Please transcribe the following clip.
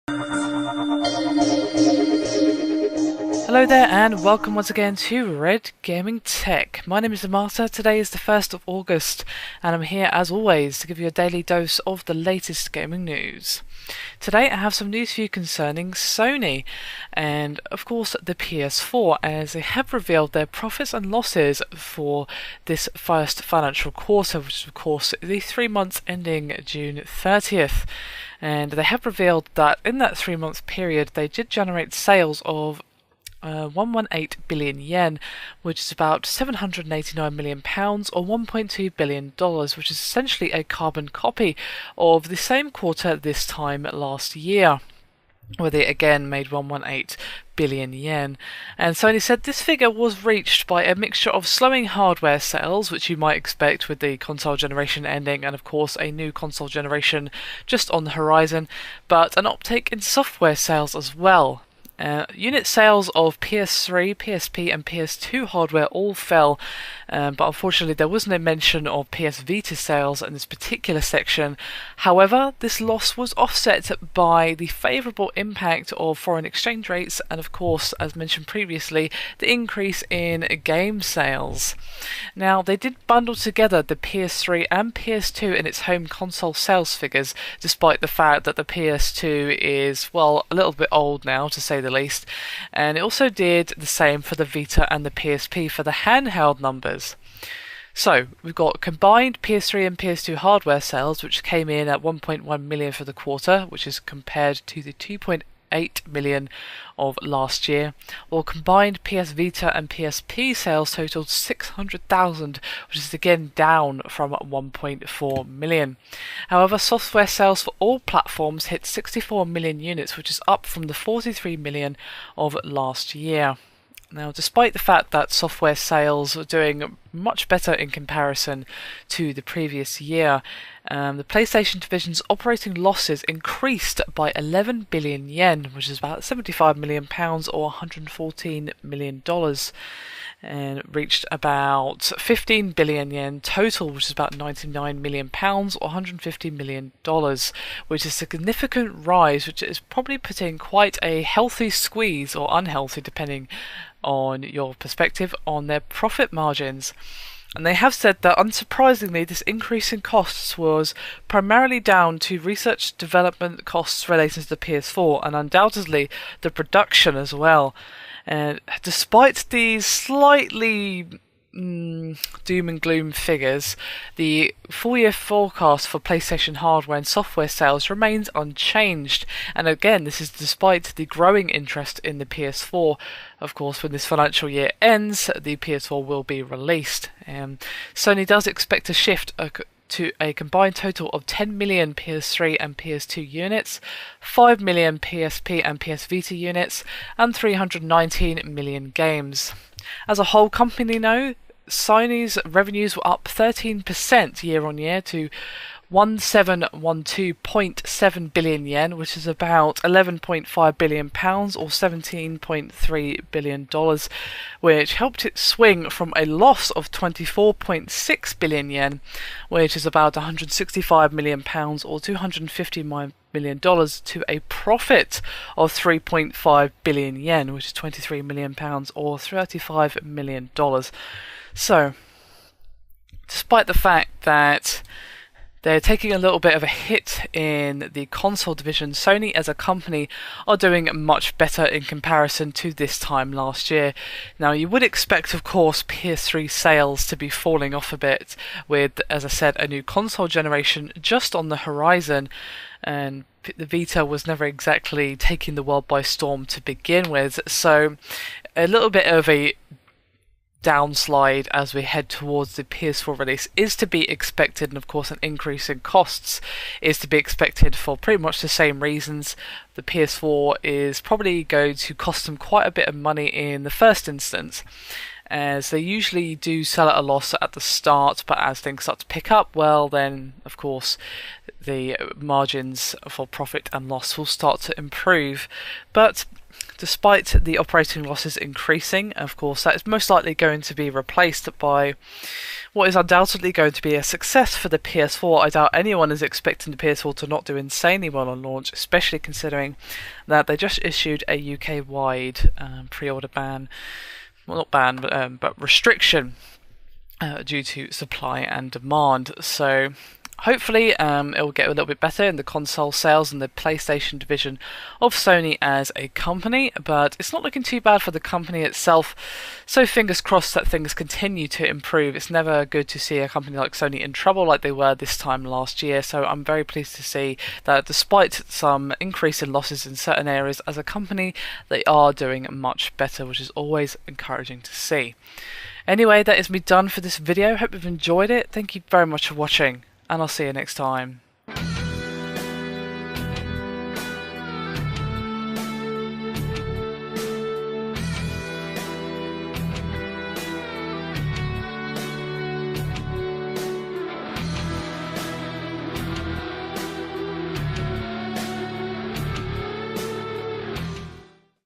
Hello there and welcome once again to Red Gaming Tech. My name is Marta. Today is the 1st of August and I'm here as always to give you a daily dose of the latest gaming news. Today I have some news for you concerning Sony and of course the PS4, as they have revealed their profits and losses for this first financial quarter, which is of course the 3 months ending June 30th. And they have revealed that in that 3-month period they did generate sales of 118 billion yen, which is about 789 million pounds or $1.2 billion, which is essentially a carbon copy of the same quarter this time last year, where they again made 118 billion yen. And Sony said this figure was reached by a mixture of slowing hardware sales, which you might expect with the console generation ending, and of course a new console generation just on the horizon, but an uptake in software sales as well. Unit sales of PS3, PSP and PS2 hardware all fell, but unfortunately there was no mention of PS Vita sales in this particular section. However, this loss was offset by the favourable impact of foreign exchange rates and of course, as mentioned previously, the increase in game sales. Now, they did bundle together the PS3 and PS2 in its home console sales figures, despite the fact that the PS2 is, well, a little bit old now to say the least, and it also did the same for the Vita and the PSP for the handheld numbers. So we've got combined PS3 and PS2 hardware sales, which came in at 1.1 million for the quarter, which is compared to the 2.8 million of last year, while combined PS Vita and PSP sales totaled 600,000, which is again down from 1.4 million. However, software sales for all platforms hit 64 million units, which is up from the 43 million of last year. Now, despite the fact that software sales are doing much better in comparison to the previous year, the PlayStation division's operating losses increased by 11 billion yen, which is about 75 million pounds or $114 million, and reached about 15 billion yen total, which is about 99 million pounds or $150 million, which is a significant rise, which is probably putting quite a healthy squeeze, or unhealthy depending on your perspective, on their profit margins. And they have said that, unsurprisingly, this increase in costs was primarily down to research development costs relating to the PS4 and undoubtedly the production as well. And despite these slightly doom and gloom figures, the full-year forecast for PlayStation hardware and software sales remains unchanged. And again, this is despite the growing interest in the PS4. Of course, when this financial year ends, the PS4 will be released. Sony does expect to shift to a combined total of 10 million PS3 and PS2 units, 5 million PSP and PS Vita units, and 319 million games. As a whole company now, Sony's revenues were up 13% year on year to 1712.7 billion yen, which is about 11.5 billion pounds or $17.3 billion, which helped it swing from a loss of 24.6 billion yen, which is about 165 million pounds or $259 million, to a profit of 3.5 billion yen, which is 23 million pounds or $35 million. So, despite the fact that they're taking a little bit of a hit in the console division, Sony as a company are doing much better in comparison to this time last year. Now, you would expect, of course, PS3 sales to be falling off a bit with, as I said, a new console generation just on the horizon, and the Vita was never exactly taking the world by storm to begin with, so a little bit of a downslide as we head towards the PS4 release is to be expected, and of course an increase in costs is to be expected for pretty much the same reasons. The PS4 is probably going to cost them quite a bit of money in the first instance, as they usually do sell at a loss at the start, but as things start to pick up, well then of course the margins for profit and loss will start to improve. But despite the operating losses increasing, of course that is most likely going to be replaced by what is undoubtedly going to be a success for the PS4. I doubt anyone is expecting the PS4 to not do insanely well on launch, especially considering that they just issued a UK-wide pre-order ban. Well, not ban, but restriction due to supply and demand. So hopefully it will get a little bit better in the console sales and the PlayStation division of Sony as a company, but it's not looking too bad for the company itself, so fingers crossed that things continue to improve. It's never good to see a company like Sony in trouble like they were this time last year, so I'm very pleased to see that despite some increase in losses in certain areas as a company, they are doing much better, which is always encouraging to see. Anyway, that is me done for this video. Hope you've enjoyed it. Thank you very much for watching, and I'll see you next time.